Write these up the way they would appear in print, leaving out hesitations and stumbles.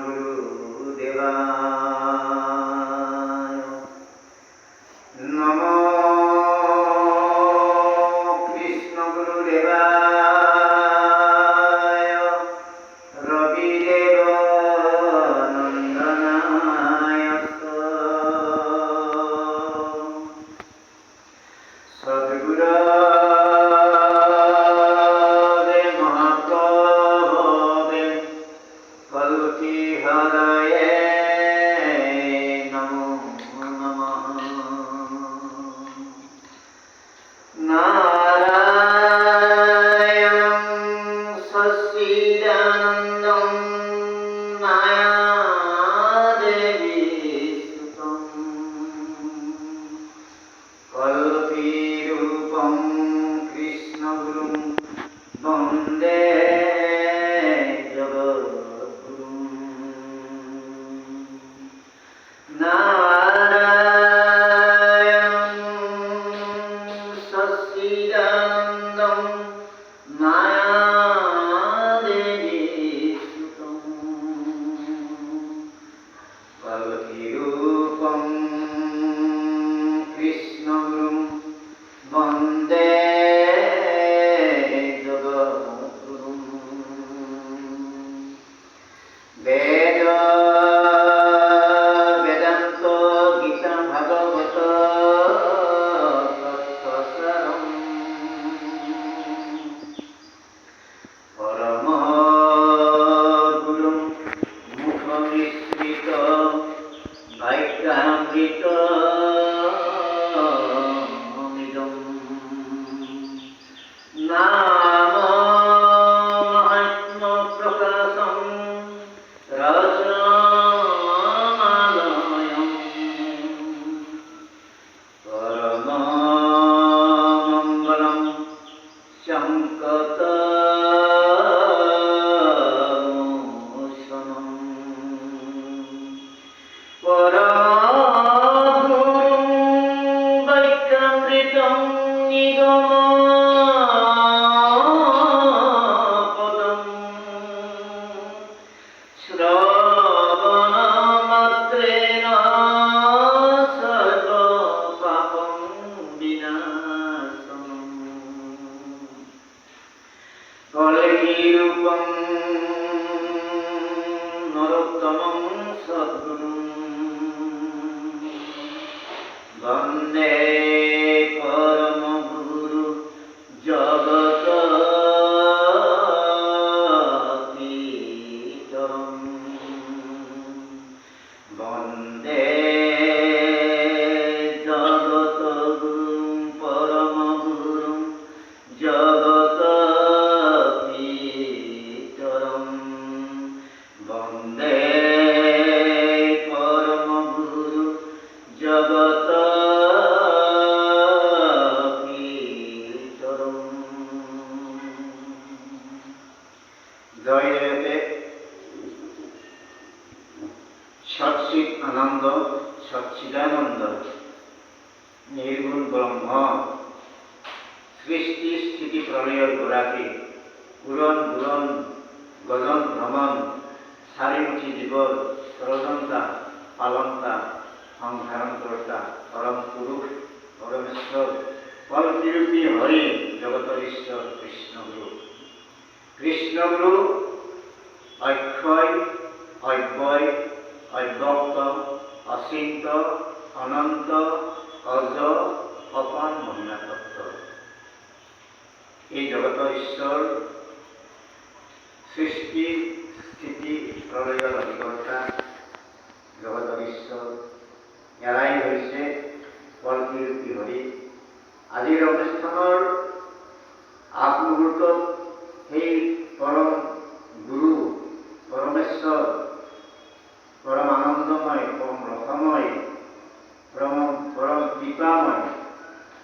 গুরুদেবায় নমো কৃষ্ণ গুরুদেবায় রবিদেব নন্দনায় সদ্গুরু বন্দে জগদ্গুরুম নারায়ণং সচ্চিদানন্দং মায়াদেবী সুতং কল্কিরূপং কৃষ্ণগুরুম বন্দে কল্কিরূপং নরোত্তমং সদ্গুরুম বন্দে পরমগুরু জগৎপিতরম বন্দে জগৎগুরুম পরমগুরুম জগৎপিতরম বন্দে পরমগুরু জগৎপিতরম। জয়দেবে সচ্চিৎ আনন্দ সচ্চিদানন্দ নির্গুণ ব্রহ্ম সৃষ্টি স্থিতি প্রলয়ের গোড়াকে উড়ন বুড়ন গজন ভ্রমণ সারিমুখী জীবর সরজনতা পালনতা সংধারণকর্তা পরম পুরুষ পরমেশ্বর কল্পিরূপী হরি জগতর ঈশ্বর কৃষ্ণগুরু। কৃষ্ণগুরু অক্ষয় অব্যয় অব্যক্ত অচিন্ত অনন্ত অজ অপান মহিমাতত্ত্ব। এই জগতৰ ঈশ্বৰ সৃষ্টি স্থিতি প্ৰলয়ৰ অধিকৰ্তা জগতৰ ঈশ্বৰ এৰাই হৈছে কল্পিৰূপী হৰি। আজিৰ অনুষ্ঠানৰ আগমুহূৰ্তত সেই পৰম গুৰু পৰমেশ্বৰ পৰম আনন্দময় পৰম ৰসময় পৰম কৃপাময়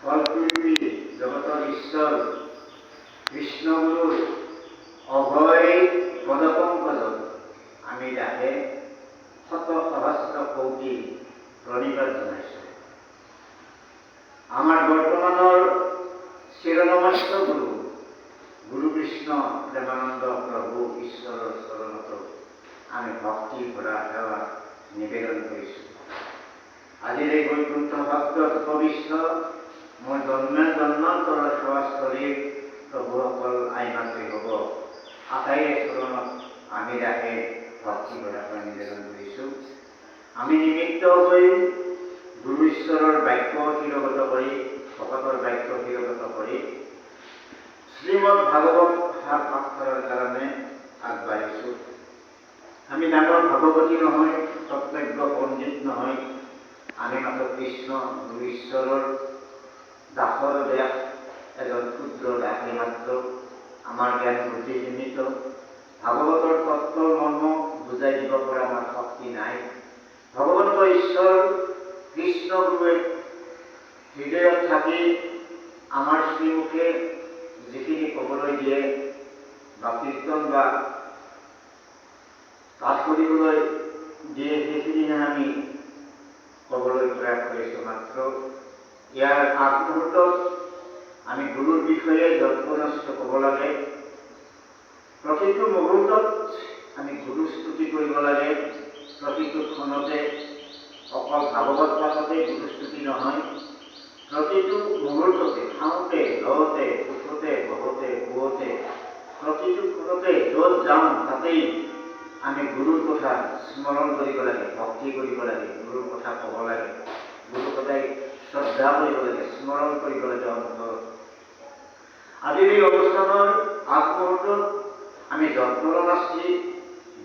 কল্পিৰূপী জগতৰ ঈশ্বৰ কৃষ্ণগুৰুৰ অভয় পদপঙ্কজত আমি তাকে শত সহস্ৰ কোটি প্ৰণিপাত জনাইছোঁ। আমাৰ বৰ্তমানৰ শিৰনমস্য গুৰু কৃষ্ণ প্ৰেমানন্দ প্ৰভু ঈশ্বৰৰ চৰণত আমি ভক্তি ভৰা সেৱা নিবেদন কৰিছোঁ। আজিৰ এই বৈকুণ্ঠ ভক্ত উপবিষ্ট মোৰ জন্মান্তৰৰ সেৱাস্থলীৰ প্ৰভুসকল আইমাতৃ হ'ব। আটাইৰে চৰণত আমি ৰাখে ভক্তি ভৰা সেৱা নিবেদন কৰিছোঁ। আমি নিমিত্ত হৈ গুৰু ঈশ্বৰৰ বাক্য শিৰগত কৰি, ভকতৰ বাক্য শিৰগত কৰি শ্ৰীমদ ভাগৱত সাৰ পাঠ কৰাৰ কাৰণে আগবাঢ়িছোঁ। আমি ডাঙৰ ভাগৱতী নহয়, তত্ত্বজ্ঞ পণ্ডিত নহয়, আমি মাত্ৰ কৃষ্ণ গুৰু ঈশ্বৰৰ দাসৰ ব্যাস, এজন ক্ষুদ্ৰ দাসী মাত্ৰ। আমাৰ জ্ঞান বুদ্ধি সীমিত, ভাগৱতৰ তত্ত্বৰ মৰ্ম বুজাই দিব পৰা আমাৰ শক্তি নাই। ভগৱন্ত ঈশ্বৰ কৃষ্ণ গুৰুৱে হৃদয়ত থাকি আমাৰ শ্ৰীমুখে যিখিনি ক'বলৈ দিয়ে বা কীৰ্তন বা পাঠ কৰিবলৈ দিয়ে, সেইখিনিহে আমি ক'বলৈ প্ৰয়াস কৰিছোঁ মাত্ৰ। ইয়াৰ আগমুহূৰ্তত আমি গুৰুৰ বিষয়ে যৎপৰোনাস্ত ক'ব লাগে। প্ৰতিটো মুহূৰ্তত আমি গুৰু স্তুতি কৰিব লাগে। প্ৰতিটো ক্ষণতে অকল ভাগৱত পাঠতে গুৰু স্তুতি নহয়, প্ৰতিটো মুহূৰ্ততে, খাওঁতে, লওঁতে, উঠোতে, বহোতে, শুৱোতে, প্ৰতিটো ক্ষণতে য'ত যাওঁ তাতেই আমি গুৰুৰ কথা স্মৰণ কৰিব লাগে, ভক্তি কৰিব লাগে, গুৰুৰ কথা ক'ব লাগে, গুৰুৰ কথাই শ্ৰদ্ধা কৰিব লাগে, স্মৰণ কৰিব লাগে অন্তৰত। আজিৰ এই অনুষ্ঠানৰ আগমুহূৰ্তত আমি যৎপৰোনাস্তি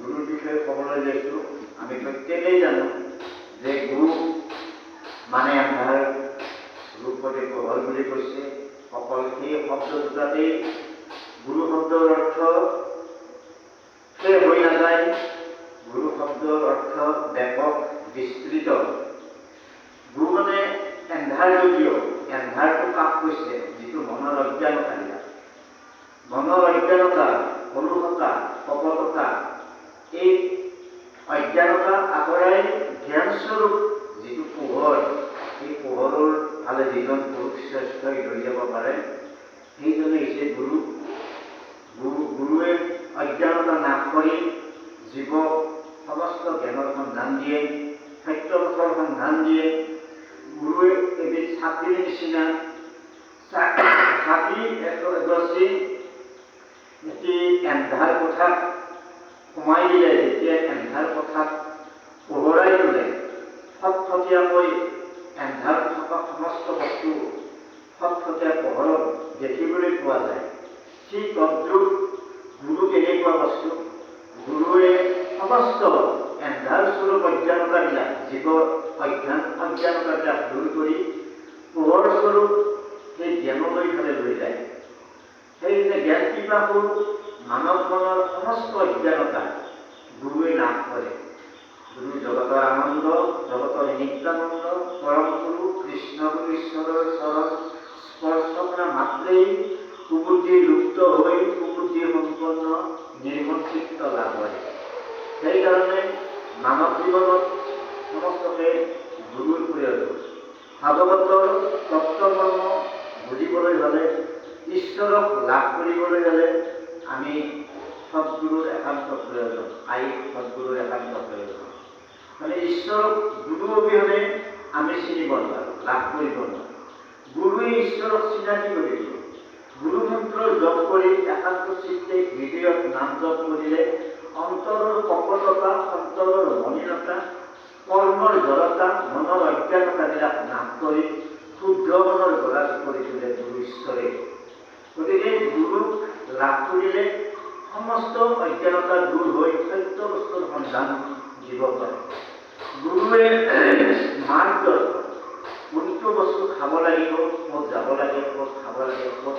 গুৰুৰ বিষয়ে ক'বলৈ লৈছোঁ। আমি প্ৰত্যেকেই জানো যে গুৰু মানে আমাৰ ৰূপতে পোহৰ বুলি কৈছে। অকল সেই শব্দ দুটাতেই গুৰু শব্দৰ অৰ্থ হৈ নাযায়। গুৰু শব্দৰ অৰ্থ ব্যাপক, বিস্তৃত। গুৰু মানে এন্ধাৰ, যদিও এন্ধাৰটো কাক কৈছে? যিটো মনৰ অজ্ঞানতা দিয়া, মনৰ অজ্ঞানতা, কলুষতা, কপটতা, এই অজ্ঞানতা আঁতৰাই জ্ঞানস্বৰূপ যিটো পোহৰ, সেই পোহৰৰ ফালে যিজন পুৰুষ শ্ৰেষ্ঠই লৈ যাব পাৰে, সেইজনে হৈছে গুৰু। গুৰুৱে অজ্ঞানতা নাশ কৰি জীৱক সমস্ত জ্ঞানৰ সন্ধান দিয়ে, সত্যপথৰ সন্ধান দিয়ে। গুৰুৱে এবিধ ছাতিৰ নিচিনা। ছাতি এগছি এটি এন্ধাৰ কোঠাত সোমাই দিলে, যেতিয়া এন্ধাৰ কোঠাত পোহৰাই তোলে, ফটফটীয়াকৈ এন্ধাৰত থকা সমস্ত বস্তু ফটফটীয়া পোহৰত দেখিবলৈ পোৱা যায়। ঠিক তদ্ৰূপ গুৰু কেনেকুৱা বস্তু? গুৰুৱে সমস্ত এন্ধাৰ স্বৰূপ অজ্ঞানতাবিলাক, জীৱৰ অজ্ঞানতাবিলাক দূৰ কৰি পোহৰ স্বৰূপ সেই জ্ঞানলৈ ফালে লৈ যায়। সেই যে জ্ঞান পিপাসু মানৱ মনৰ সমস্ত অজ্ঞানতা গুৰুৱে নাশ কৰে। গুৰু জগতৰ আনন্দ, জগতৰ নিত্যানন্দ, পৰম গুৰু কৃষ্ণ গুৰু ঈশ্বৰৰ চৰণ স্পৰ্শ কৰা মাত্ৰেই কুবুদ্ধি লুপ্ত হৈ কুবুদ্ধি সম্পন্ন নিৰ্মল চিত্ত লাভ হয়। সেইকাৰণে মানৱ জীৱনত সমস্তকে গুৰুৰ প্ৰয়োজন। ভাগৱতৰ তত্ত্বমৰ্ম বুজিবলৈ হ'লে, ঈশ্বৰক লাভ কৰিবলৈ হ'লে আমি সদ্গুৰুৰ একান্ত প্ৰয়োজন, সদ্গুৰুৰ একান্ত প্ৰয়োজন। মানে ঈশ্বৰক গুৰু অবিহনে আমি চিনিব নোৱাৰোঁ, লাভ কৰিব নোৱাৰোঁ। গুৰুৱে ঈশ্বৰক চিনাকি কৰি দিব। গুৰু মন্ত্ৰ জপ কৰি একান্ত চিত্তে হৃদয়ত নাম জপ কৰিলে অন্তৰৰ কপটতা, অন্তৰৰ মলিনতা, কৰ্মৰ জড়তা, মনৰ অজ্ঞানতাবিলাক নাশ কৰি শুদ্ধ মনৰ গৰাকী কৰি তোলে গুৰু ঈশ্বৰে। গতিকে গুৰুক লাভ কৰিলে সমস্ত অজ্ঞানতা দূৰ হৈ সত্য বস্তুৰ সন্ধান দিব পাৰে। গুৰুৱে মাৰ্গদৰ্শন, কোনটো বস্তু খাব লাগিব, ক'ত যাব লাগে, ক'ত খাব লাগে, ক'ত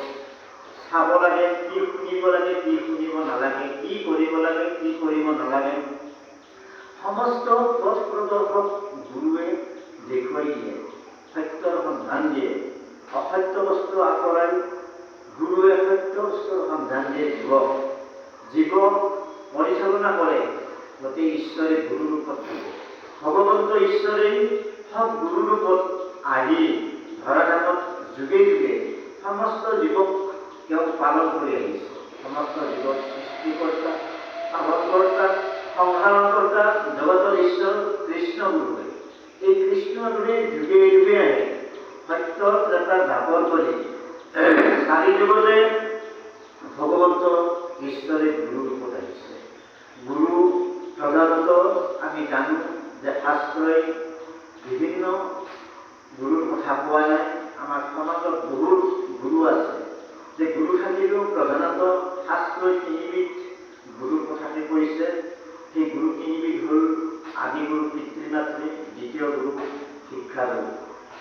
চাব লাগে, কি শুনিব লাগে, কি শুনিব নালাগে, কি কৰিব লাগে, কি কৰিব নালাগে, সমস্ত পথ প্ৰদৰ্শক গুৰুৱে দেখুৱাই দিয়ে, সত্যৰ সন্ধান দিয়ে। অসত্য বস্তু আঁতৰাই গুৰুৱে সত্য বস্তুৰ সন্ধান দিয়ে জীৱক। জীৱক পৰিচালনা কৰে গোটেই ঈশ্বৰে গুৰু ৰূপত থাকে। ভগৱন্ত ঈশ্বৰেই সব গুৰু ৰূপত আহি ধৰাধামত যুগে যুগে সমস্ত জীৱক তেওঁ পালন কৰি আহিছে। সমস্ত জীৱক সৃষ্টিকৰ্তা, পালনকৰ্তা, সংহাৰ কৃষ্ণগুৰুৱে। এই কৃষ্ণগুৰুৱে যুগে যুগে আহি সত্য এটা জাপৰ কৰি চাৰি যুগতে ভগৱন্ত ঈশ্বৰে গুৰু ৰূপত আহিছে। গুৰু প্ৰধানত আমি জানো যে শাস্ত্ৰই বিভিন্ন গুৰুৰ কথা কোৱা নাই। আমাৰ সমাজত বহুত গুৰু আছে, যে গুৰু থাকিলেও প্ৰধানত শাস্ত্ৰই তিনিবিধ গুৰুৰ কথাকে কৈছে। সেই গুৰু তিনিবিধ হ'ল আদি গুৰু পিতৃ মাতৃ, দ্বিতীয় গুৰু শিক্ষাগুৰু।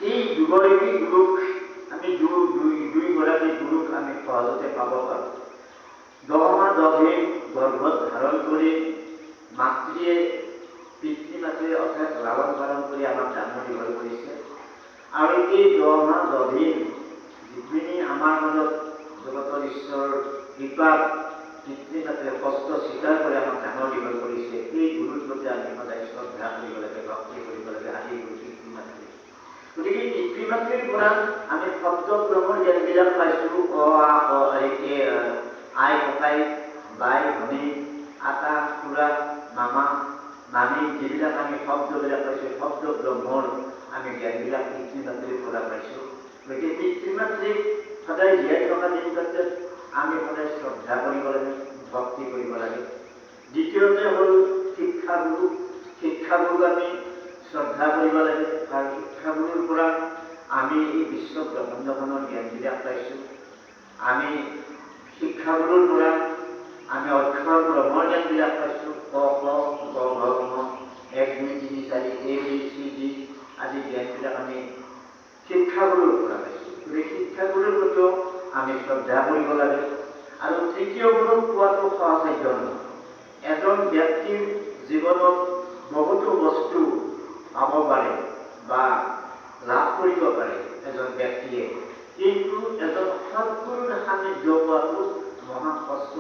এই দুগৰাকী গুৰুক আমি দুইগৰাকী গুৰুক আমি সহজতে পাব পাৰোঁ। 10 মাহ 10 দিন গৰ্ভত ধাৰণ কৰি মাতৃয়ে পিতৃ মাতৃয়ে অৰ্থাৎ লালন পালন কৰি আমাক ডাঙৰ দীঘল কৰিছে। আৰু এই 10 মাহ 10 দিন যিখিনি আমাৰ মাজত জগতৰ ঈশ্বৰৰ কৃপাত পিতৃ মাতৃয়ে কষ্ট স্বীকাৰ কৰি আমাক ডাঙৰ দীঘল কৰিছে, এই গুৰুৰ প্ৰতি আমি সদায় শ্ৰদ্ধা কৰিব লাগে, ভক্তি কৰিব লাগে। আদি গুৰু পিতৃ মাতৃ। গতিকে পিতৃ মাতৃৰ পৰা আমি শব্দ ব্ৰহ্মৰ জ্ঞানবিলাক পাইছোঁ। অ আ ক আই ককাই বাই ভনী আটা খুৰা মামা মামী যিবিলাক আমি শব্দবিলাক পাইছোঁ, শব্দ ব্ৰহ্মৰ আমি জ্ঞানবিলাক পিতৃ মাতৃৰ পৰা পাইছোঁ। গতিকে পিতৃ মাতৃক সদায় জীয়াই থকা দিনটোতে আমি সদায় শ্ৰদ্ধা কৰিব লাগে, ভক্তি কৰিব লাগে। দ্বিতীয়তে হ'ল শিক্ষাগুৰু। শিক্ষাগুৰুক আমি শ্ৰদ্ধা কৰিব লাগে। আৰু শিক্ষাগুৰুৰ পৰা আমি এই বিশ্ব ব্ৰহ্মাণ্ডখনৰ জ্ঞানবিলাক পাইছোঁ। আমি শিক্ষাগুৰুৰ পৰা আমি অক্ষৰ ব্ৰহ্মৰ জ্ঞানবিলাক পাইছোঁ। ক খ গ ঘ ঙ 1 2 3 4 ABCD আদি জ্ঞানবিলাক আমি শিক্ষাগুৰুৰ পৰা পাইছোঁ। গতিকে শিক্ষাগুৰুৰ প্ৰতিও আমি শ্ৰদ্ধা কৰিব লাগে। আৰু তৃতীয় গুৰুক পোৱাটো সহজসাধ্য নহয়। এজন ব্যক্তিৰ জীৱনত বহুতো বস্তু পাব পাৰে বা লাভ কৰিব পাৰে এজন ব্যক্তিয়ে, কিন্তু এজন সৎগুৰুৰ সান্নিধ্য পোৱাটো মহা কষ্ট।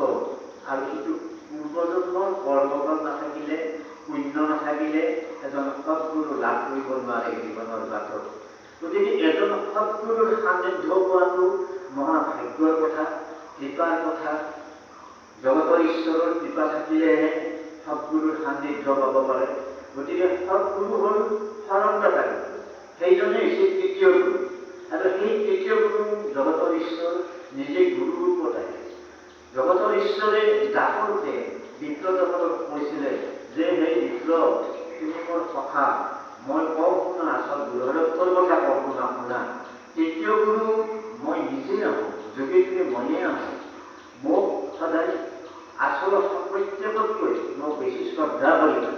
আৰু সেইটো পূৰ্বজন্মৰ কৰ্মফল নাথাকিলে, পুণ্য নাথাকিলে এজন সৎগুৰু লাভ কৰিব নোৱাৰে জীৱনৰ বাটত। গতিকে এজন সৎগুৰুৰ সান্নিধ্য পোৱাটো মহা ভাগ্যৰ কথা, কৃপাৰ কথা। জগতৰ ঈশ্বৰৰ কৃপা থাকিলেহে সৎগুৰুৰ সান্নিধ্য পাব পাৰে। গতিকে সৎগুৰু হ'ল শৰণদাতা গুৰু, সেইজনে হৈছে তৃতীয় গুৰু। আৰু সেই তৃতীয় গুৰু জগতৰ ঈশ্বৰ নিজে গুৰু ৰূপত আহে। জগতৰ ঈশ্বৰে দাসৰূপে বিপ্ৰদসকলক কৈছিলে যে সেই বিপ্ৰ তুমি মোৰ সখা, মই কওঁ শুনা, আচল গুৰুহৰত্বৰ কথা কওঁ শুনা। তৃতীয় গুৰু মই নিজে আহোঁ, যোগে যোগে ময়ে আহোঁ। মোক সদায় আচল প্ৰত্যেকতকৈ মোক বেছি শ্ৰদ্ধা কৰিবা।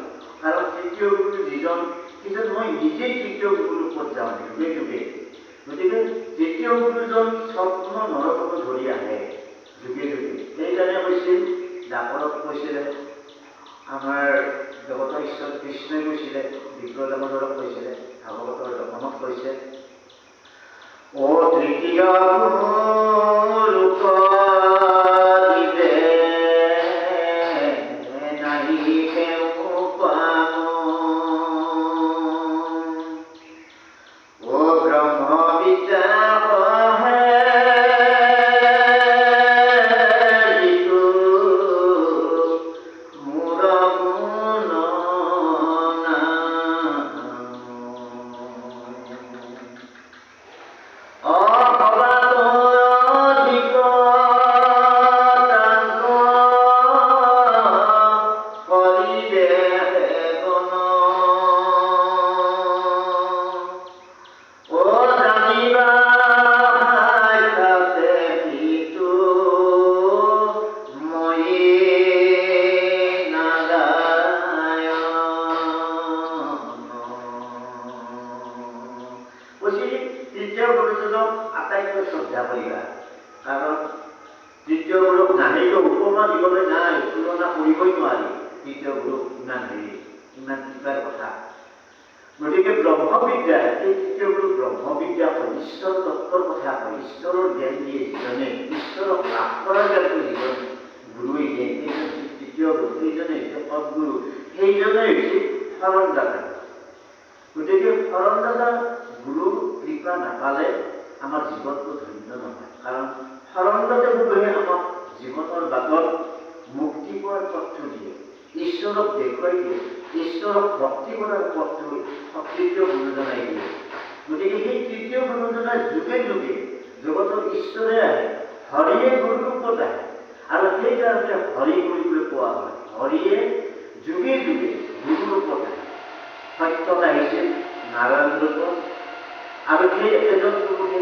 কাৰণ তৃতীয় গুৰু যিজন, সিজন মই নিজেই তৃতীয় গুৰুৰ ওপৰত যাওঁ যুগে যুগে। গতিকে তৃতীয় গুৰুজন স্বপ্ন নৰকত ধৰি আহে যুগে যুগে। সেইকাৰণে কৈছিল, দাপৰক কৈছিলে, আমাৰ জগতৰ ঈশ্বৰ কৃষ্ণই কৈছিলে, বিপ্ৰদামোদৰক কৈছিলে, ভাগৱতৰ দশমত কৈছে, অ তৃতীয় গুৰুক দিবে নাহি কেও পাম, অ ব্ৰহ্ম বিদ্যা তৃতীয় গুৰুজনক আটাইতকৈ শ্ৰদ্ধা কৰিবা। কাৰণ তৃতীয় গুৰুক নাহিলেও উপমা দিবলৈ নাই, তুলনা কৰিবই নোৱাৰি। তৃতীয় গুৰুক ইমান কৃপাৰ কথা। গতিকে ব্ৰহ্মবিদ্যা, এই তৃতীয় গুৰু ব্ৰহ্মবিদ্যা কয়, ঈশ্বৰ তত্ত্বৰ কথা কয়, ঈশ্বৰৰ জ্ঞান দিয়ে যিজনে, ঈশ্বৰক লাভ কৰাৰ জ্ঞানটো যিজন গুৰুৱে দিয়ে, সেইজন তৃতীয় গুৰু, সেইজনে হৈছে সৎগুৰু, সেইজনে হৈছে শৰণদাতা। গতিকে শৰণদাতা গুৰুৰ কৃপা নাপালে আমাৰ জীৱনটো ধন্য নহয়। কাৰণ শৰণদাতা গুৰুহে আমাক জীৱনৰ বাটত মুক্তি পোৱাৰ পথটো দিয়ে, ঈশ্বৰক দেখুৱাই দিয়ে। ঈশ্বৰক ভক্তি কৰাৰ পথটো তৃতীয় গুৰুজনাই দিয়ে। গতিকে সেই তৃতীয় গুৰুজনাৰ যুগে যুগে জগতৰ ঈশ্বৰে আহে, হৰিয়ে গুৰুৰূপত আহে, আৰু সেইকাৰণে হৰি বুলি কোৱা হয়। হৰিয়ে যুগে যুগে গুৰুৰূপত আহে। সত্যত আহিছিল নাৰায়ণ ৰূপত, আৰু সেই একেজন পুৰুষে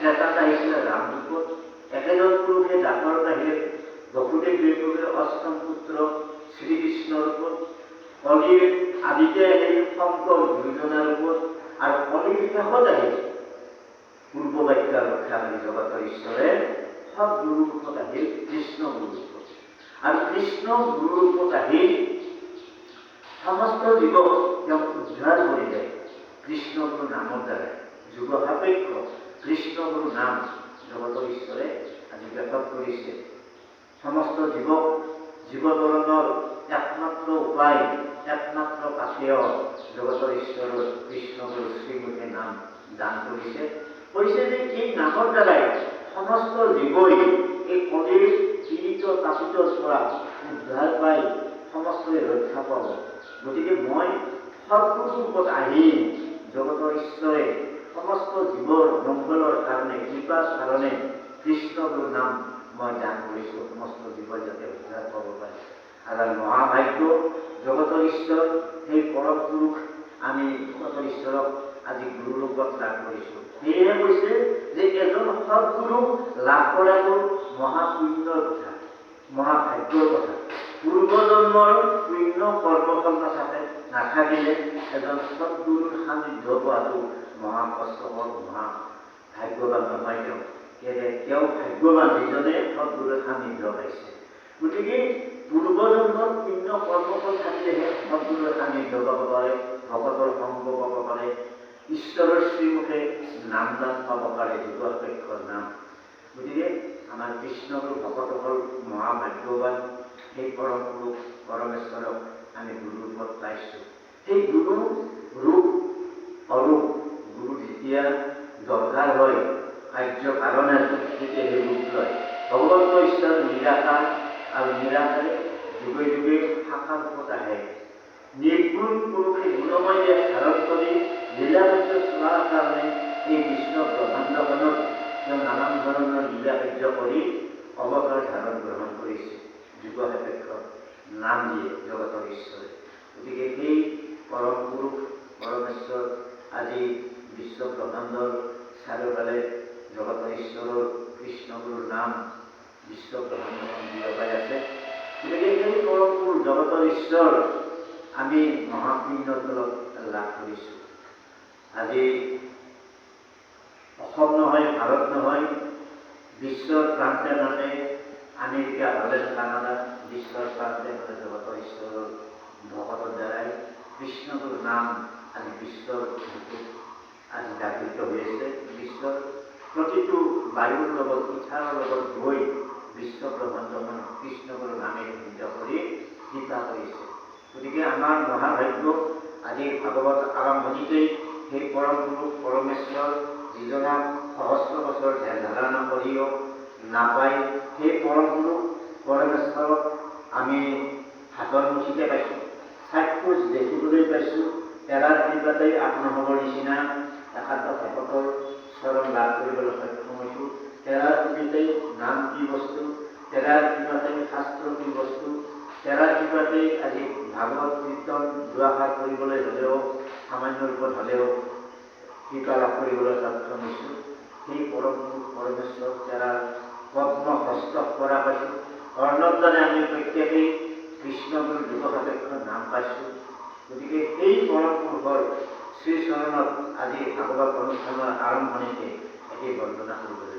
নেতাত আহিছিলে ৰাম ৰূপত, একেজন পুৰুষে দাঁতৰত আহিলে বসুদেৱ দেৱকীৰ অষ্টম পুত্ৰ শ্ৰীকৃষ্ণ ৰূপত, কলিৰ আদিতে আহিল শংকৰ গুৰুজনাৰ ৰূপত, আৰু কলিৰ শেষত আহিল পূৰ্ব বাক্যাৰ ৰক্ষাকাৰী জগতৰ ঈশ্বৰে সৎগুৰু ৰূপত আহিল কৃষ্ণ গুৰু ৰূপত। আৰু কৃষ্ণ গুৰু ৰূপত আহি সমস্ত জীৱক তেওঁক উদ্ধাৰ কৰিলে কৃষ্ণগুৰু নামৰ দ্বাৰা। যুগ সাপেক্ষ কৃষ্ণগুৰু নাম জগতৰ ঈশ্বৰে আজি ব্যাপক কৰিছে। সমস্ত জীৱক জীৱতৰণৰ একমাত্ৰ উপায়, একমাত্ৰ পাথেয় জগতৰ ঈশ্বৰৰ কৃষ্ণগুৰু শ্ৰীমুখে নাম দান কৰিছে। কৈছে যে এই নামৰ দ্বাৰাই সমস্ত জীৱই এই কলিৰ পীড়িত তাপিতৰ পৰা উদ্ধাৰ পাই সমস্তই ৰক্ষা পাব। গতিকে মই সৎগুৰু ৰূপত আহি জগতৰ ঈশ্বৰে সমস্ত জীৱৰ মংগলৰ কাৰণে, কৃপাৰ কাৰণে কৃষ্ণগুৰু নাম মই দান কৰিছোঁ, সমস্ত জীৱই যাতে উদ্ধাৰ পাব পাৰে। আৰু মহাভাগ্য জগতৰ ঈশ্বৰ সেই পৰম পুৰুষ আমি জগতৰ ঈশ্বৰক আজি গুৰু ৰূপত লাভ কৰিছোঁ। সেয়েহে কৈছে যে এজন সৎগুৰু লাভ কৰাটো মহাপুণ্যৰ কথা, মহাভাগ্যৰ কথা। পূৰ্বজন্মৰ পুণ্য কৰ্মফল নাথাকিলে এজন সৎগুৰুৰ সান্নিধ্য পোৱাটো মহাকষ্টকৰ, মহাভাগ্যৱান নহয় তেওঁ। তেওঁ ভাগ্যৱান যিজনে সৎগুৰুৰ সান্নিধ্য পাইছে। গতিকে পূৰ্বজন্মৰ পুণ্য কৰ্মফল থাকিলেহে সৎগুৰুৰ সান্নিধ্য পাব পাৰে, ভকতৰ সংগ পাব পাৰে, ঈশ্বৰৰ শ্ৰীমুখে নামদান পাব পাৰে, যুগসাপেক্ষৰ নাম। গতিকে আমাৰ কৃষ্ণগুৰু ভকতসকল মহাভাগ্যৱান। সেই পৰম পুৰুষ পৰমেশ্বৰক আমি গুৰু ৰূপত পাইছোঁ। সেই গুৰু ৰূপ অৰূপ, গুৰু যেতিয়া দৰকাৰ হয় কাৰ্য কাৰণে তেতিয়া সেই ৰূপ লয়। ভগৱন্ত ঈশ্বৰ নিৰাকাৰ, আৰু নিৰাকাৰে যুগে যুগে শাখাৰ ৰূপত আহে। নিৰ্গুণ পুৰুষে গুণময় দেহ ধাৰণ কৰি লীলাকাৰ্য চলাৰ কাৰণে এই বিশ্ব ব্ৰহ্মাণ্ডখনত তেওঁ নানান ধৰণৰ লীলা কাৰ্য কৰি অৱতাৰ ধাৰণ গ্ৰহণ কৰিছে। যুগ সাপেক্ষ নাম দিয়ে জগতৰ ঈশ্বৰে। গতিকে সেই পৰম পুৰুষ পৰমেশ্বৰ আজি বিশ্ব ব্ৰহ্মাণ্ডৰ চাৰিওফালে জগতৰ ঈশ্বৰৰ কৃষ্ণগুৰুৰ নাম বিশ্ব ব্ৰহ্মাণ্ডখন বিয়পাই আছে। গতিকে সেই পৰম পুৰুষ জগতৰ ঈশ্বৰ আমি মহাপুণ্যৰ ফলত লাভ কৰিছোঁ। আজি অসম নহয়, ভাৰত নহয়, বিশ্বৰ প্ৰান্তে প্ৰান্তে, আমেৰিকা, হলেণ্ড, কানাডা, বিশ্বৰ প্ৰান্তে মানে জগতৰ ঈশ্বৰৰ ভকতৰ দ্বাৰাই কৃষ্ণগুৰুৰ নাম আজি বিশ্বৰ বুকুত আজি জাগৃত হৈ আছে। বিশ্বৰ প্ৰতিটো বায়ুৰ লগত, ইথাৰৰ লগত গৈ বিশ্ব ব্ৰহ্মাণ্ডখন কৃষ্ণগুৰুৰ নামে ধন্য কৰি কৃপা কৰিছে। গতিকে আমাৰ মহাভাগ্য আজি ভাগৱত আৰম্ভণিতেই সেই পৰম পুৰুষ পৰমেশ্বৰ যিজনাক সহস্ৰ বছৰ ধ্যান ধাৰণা কৰিও নাপায়, সেই পৰম পুৰুষ পৰমেশ্বৰক আমি হাতৰ মুঠিতে পাইছোঁ, চাক্ষুষ দেখিবলৈ পাইছোঁ। তেৰাৰ কৃপাতেই আত্মসমৰ নিচিনা একান্ত ভকতৰ চৰণ লাভ কৰিবলৈ সক্ষম হৈছোঁ। তেৰাৰ কৃপাতেই নাম কি বস্তু, তেৰাৰ কৃপাতেই শাস্ত্ৰ কি বস্তু, তেৰাৰ কৃপাতেই আজি ভাগৱত কীৰ্তন দুআষাৰ কৰিবলৈ হ'লেও, সামান্য ৰূপত হ'লেও কৃপা লাভ কৰিবলৈ সক্ষম হৈছোঁ। সেই পৰম পুৰুষ পৰমেশ্বৰ তেৰাৰ পদ্ম হস্তক কৰা পাইছোঁ। অৰ্ণৱদানে আমি প্ৰত্যেকেই কৃষ্ণগুৰুৰ যুগ সাপেক্ষ নাম পাইছোঁ। গতিকে সেই পৰম পুৰুষৰ শ্ৰীচৰণত আজি ভাগৱত অনুষ্ঠানৰ আৰম্ভণিতে এটি বন্দনা কৰিবলৈ